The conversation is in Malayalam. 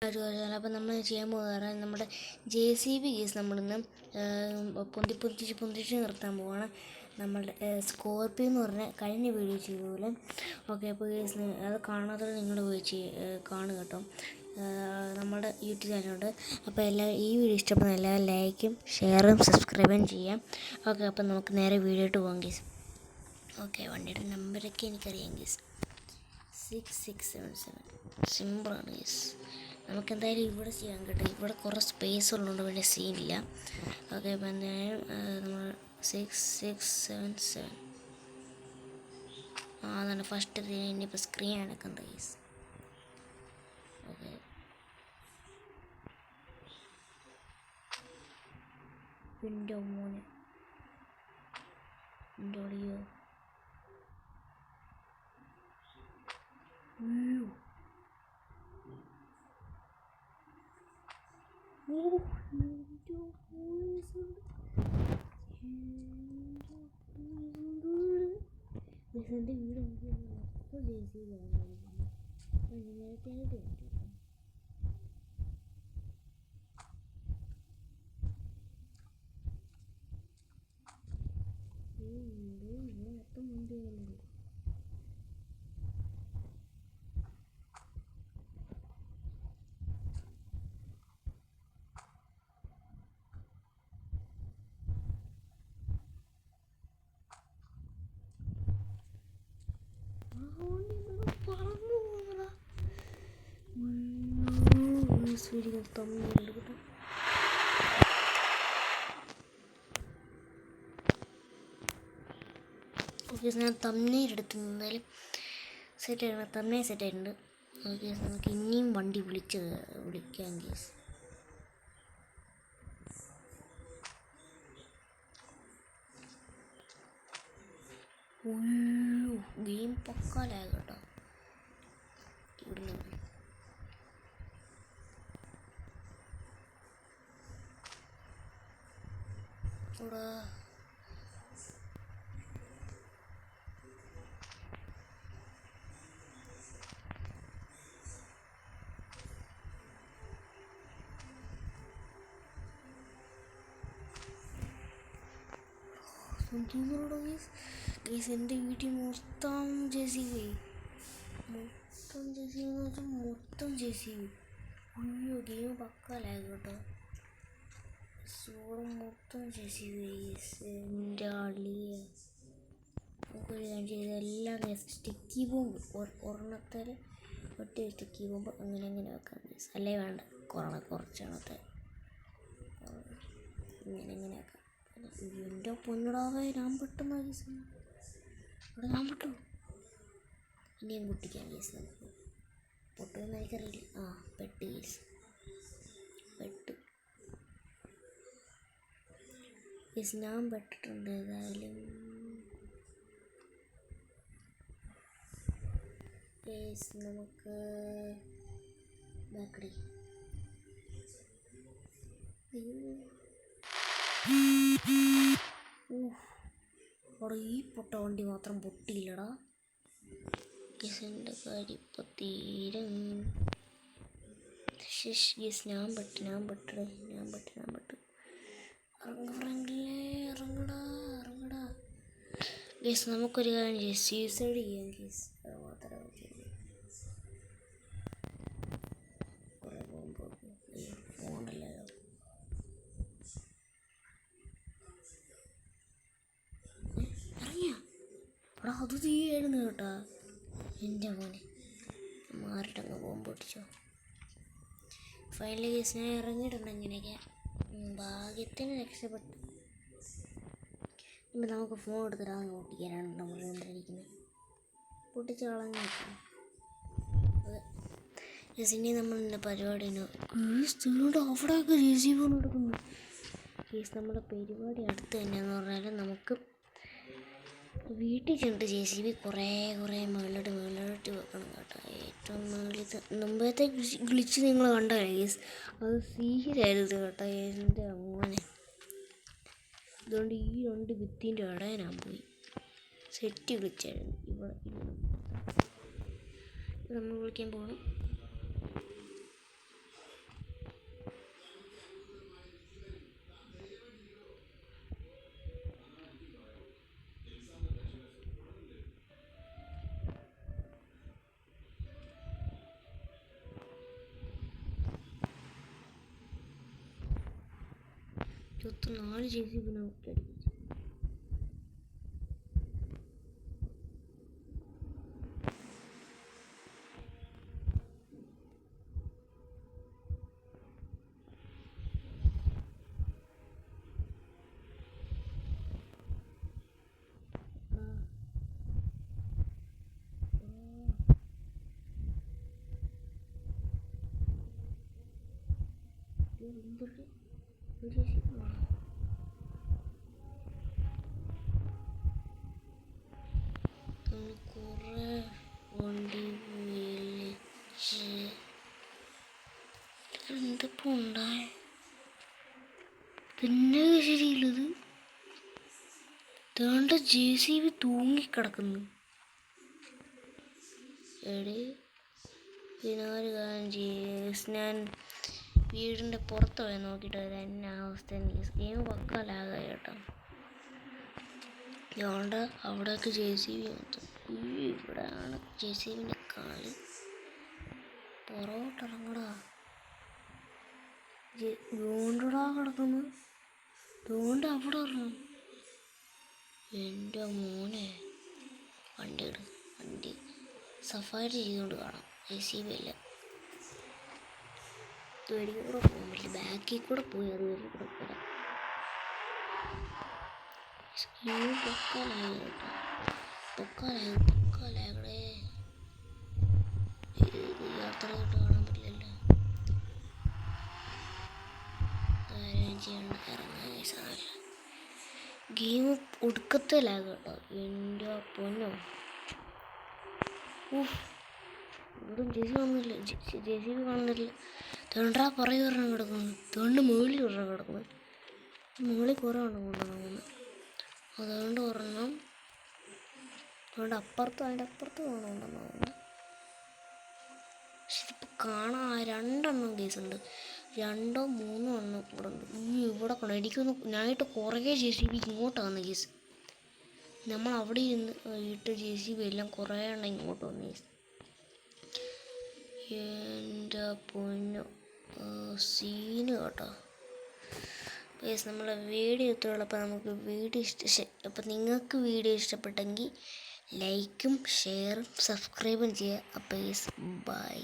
അപ്പോൾ നമ്മൾ ചെയ്യാൻ പോകുന്നത് നമ്മുടെ JCB കേസ് നമ്മളിന്ന് പൊന്തിച്ച് നിർത്താൻ പോവാണ്. നമ്മളുടെ സ്കോർപ്പിയോ എന്ന് പറഞ്ഞാൽ കഴിഞ്ഞ വീഡിയോ ചെയ്ത പോലെ. ഓക്കെ, അപ്പോൾ കേസ് അത് കാണാതെ നിങ്ങൾ പോയി കാണുക കേട്ടോ. നമ്മുടെ യൂട്യൂബ് ചാനലുണ്ട്. അപ്പോൾ ഈ വീഡിയോ ഇഷ്ടപ്പെടുന്ന എല്ലാവരും ലൈക്കും ഷെയറും സബ്സ്ക്രൈബും ചെയ്യാം. ഓക്കെ, അപ്പോൾ നമുക്ക് നേരെ വീഡിയോ ഇട്ട് പോകാം കേസ്. ഓക്കെ, വണ്ടിയുടെ നമ്പരൊക്കെ എനിക്കറിയാം കേസ്. 6677 സിമ്പിളാണ് കേസ്. നമുക്കെന്തായാലും ഇവിടെ ചെയ്യാൻ കേട്ടോ. ഇവിടെ കുറേ സ്പേസ് ഉള്ളതുകൊണ്ട് വലിയ സീനില്ല. ഓക്കെ, അപ്പോൾ എന്തായാലും നമ്മൾ 6677 അതാണ് ഫസ്റ്റ് ഇനിയിപ്പോൾ സ്ക്രീൻ അടക്കുന്നത് കേസ്. ഓക്കെ, വിൻഡോ മോനെ വിൻഡോളിയോ എൻ്റെ വീട് മൊത്തം വണ്ടികളുണ്ട്. ഓക്കെ, ഞാൻ തമ്മനയിൽ എടുത്ത് നിന്നാലും സെറ്റായിരുന്നു. തമ്മനയിൽ സെറ്റായിട്ടുണ്ട്. ഓക്കെ, നമുക്ക് ഇനിയും വണ്ടി വിളിക്കാം കേസ്. ഗെയിം പക്കാലായ കേട്ടോ. ഇവിടുന്ന് ഇവിടെ എൻ്റെ വീട്ടിൽ മൊത്തം JCB മൊത്തം JCB. അയ്യോ, ഗെയിം പക്കാലായി കേട്ടോ. സോളം മൊത്തം JCB. എൻ്റെ അളിയെ നമുക്കൊരു കാര്യം ചെയ്തെല്ലാം സ്റ്റിക്കി ബോംബ് ഒരെണ്ണത്തിൽ ഒറ്റ സ്റ്റിക്കി ബോംബ് അങ്ങനെ വെക്കാം. അല്ലേ വേണ്ട, കുറച്ചെണ്ണത്തെ ഇങ്ങനെ വെക്കാം. എൻ്റെ പൊന്നിടാവേ, ഞാൻ പെട്ടെന്ന് ഇവിടെ ഞാൻ പെട്ടു. ഇനിയും പൊട്ടിക്കാം കേസ്. നമുക്ക് പൊട്ടുമെന്ന് എനിക്കറിയില്ല. പെട്ട് കേസ്, പെട്ട് കേസ്, ഞാൻ പെട്ടിട്ടുണ്ട്. ഏതായാലും കേസ് നമുക്ക് ബാക്കടി അവിടെ ഈ പൊട്ട വണ്ടി മാത്രം പൊട്ടിയില്ലടാ. കേസിൻ്റെ കാര്യം ഇപ്പം തീരും. ഞാൻ പെട്ട് ഇറങ്ങടാ. കേസ്, നമുക്കൊരു കാര്യം ചെയ്യാം, സൂസൈഡ് ചെയ്യാം കേസ്. മാത്രമേ കുറേ പോകുമ്പോൾ ഫോണല്ലോ. എടാ, അത് തീയായിരുന്നു കേട്ടാ. എൻ്റെ മോനെ മാറിട്ടങ്ങ് പോകുമ്പോൾ പൊട്ടിച്ചോ. ഫൈനൽ കേസ് ഞാൻ ഇറങ്ങിയിട്ടുണ്ട്. ഇങ്ങനെയൊക്കെ ഭാഗ്യത്തിന് രക്ഷപ്പെട്ടു. ഇപ്പം നമുക്ക് ഫോൺ എടുത്തിട്ട് അങ്ങ് പൊട്ടിക്കാനാണ് നമ്മൾ കണ്ടിരിക്കുന്നത്. പൊട്ടിച്ച് കളഞ്ഞു. കേസ്, ഇനി നമ്മളുടെ പരിപാടി അവിടെയൊക്കെ JCB എടുക്കുന്നു. കേസ്, നമ്മുടെ പരിപാടി അടുത്ത് തന്നെയെന്ന് പറഞ്ഞാൽ നമുക്ക് വീട്ടിൽ ചെന്നിട്ട് JCB കുറേ മുകളിലോട്ട് വെക്കണം കേട്ടോ. ഏറ്റവും മുകളിലത്തെ മുമ്പത്തെ ഗ്ലിച്ച് നിങ്ങൾ കണ്ടല്ലേ കേസ്, അത് സീരിയലായിരുന്നു കേട്ടോ. എൻ്റെ അങ്ങനെ അതുകൊണ്ട് ഈ 2 ഭിത്തിൻ്റെ ഇടയിൽ ഞാൻ പോയി സെറ്റ് ഗ്ലിച്ചായിരുന്നു. ഇവിടെ നമ്മൾ വിളിക്കാൻ പോകണം. 4 JCB അടിച്ചു. കുറെ വണ്ടി വിളിച്ച് എന്തപ്പോ ഉണ്ടായ പിന്നെ ശരിയില്ലത് തേണ്ട JCB തൂങ്ങിക്കിടക്കുന്നു. എടി പിന്നെ ഒരു കാര്യം ഞാൻ വീടിൻ്റെ പുറത്ത് പോയി നോക്കിയിട്ട് വരാം എന്നെ അവസ്ഥ. ഗെയിം പക്കാലാകാം കേട്ടോ. അതുകൊണ്ട് അവിടെയൊക്കെ JCB മൊത്തം. ഇവിടെയാണ് JCBൻ്റെ കാല്. പുറകോട്ടിറങ്ങടാ. ഗോണ്ടടാ കിടക്കുന്നു. അതുകൊണ്ട് അവിടെ ഇറങ്ങും. എൻ്റെ മോനെ വണ്ടി സഫാരി ചെയ്തുകൊണ്ട് കാണാം. JCB അല്ല. ഇതുവഴി കൂടെ പോകാൻ പറ്റില്ല. ബാക്കിൽ കൂടെ പോയി അതുവഴി കൂടെ പോകാം. പൊക്കാലായി കേട്ടോ. പൊക്കാലായവിടെ യാത്രയോട്ട് കാണാൻ പറ്റില്ലല്ലോ. കാര്യം ചെയ്യണ്ട ഇറങ്ങാൻ സാധനം. ഗെയിം ഒടുക്കത്തെ ലാഗ് കേട്ടോ. എൻ്റെ പൊന്നോ. ഇവിടെ JCB കാണുന്നില്ല. തേണ്ടാ പുറകെ ഒരെണ്ണം കിടക്കുന്നു. തേണ്ട് മുകളിൽ ഒരെണ്ണം കിടക്കുന്നു. മുകളിൽ കുറേ എണ്ണം കൊണ്ടുപോകുന്നു. അതുകൊണ്ട് ഒരെണ്ണം അതുകൊണ്ട് അതിൻ്റെ അപ്പുറത്ത് കാണുന്നുണ്ടെന്ന് തോന്നുന്നു. പക്ഷെ ഇതിപ്പോൾ കാണാൻ 2 എണ്ണം കേസുണ്ട്. 2 3 എണ്ണം ഇവിടെ ഉണ്ട്. ഇവിടെ കൊണ്ട് എനിക്കൊന്ന് ഞാനിട്ട് കുറേ JCB ഇങ്ങോട്ടാണ് കേസ്. നമ്മൾ അവിടെ ഇരുന്ന് ഇട്ട് JCB എല്ലാം കുറേ എണ്ണം ഇങ്ങോട്ട് വന്നു കേസ്. എൻ്റെ പൊന്നു സീന് കേട്ടോ. ഗൈസ് നമ്മളെ വീഡിയോ ഇത്രയുള്ളൂ. അപ്പോൾ നമുക്ക് അപ്പോൾ നിങ്ങൾക്ക് വീഡിയോ ഇഷ്ടപ്പെട്ടെങ്കിൽ ലൈക്കും ഷെയറും സബ്സ്ക്രൈബും ചെയ്യുക. അപ്പോൾ ഗൈസ് ബൈ.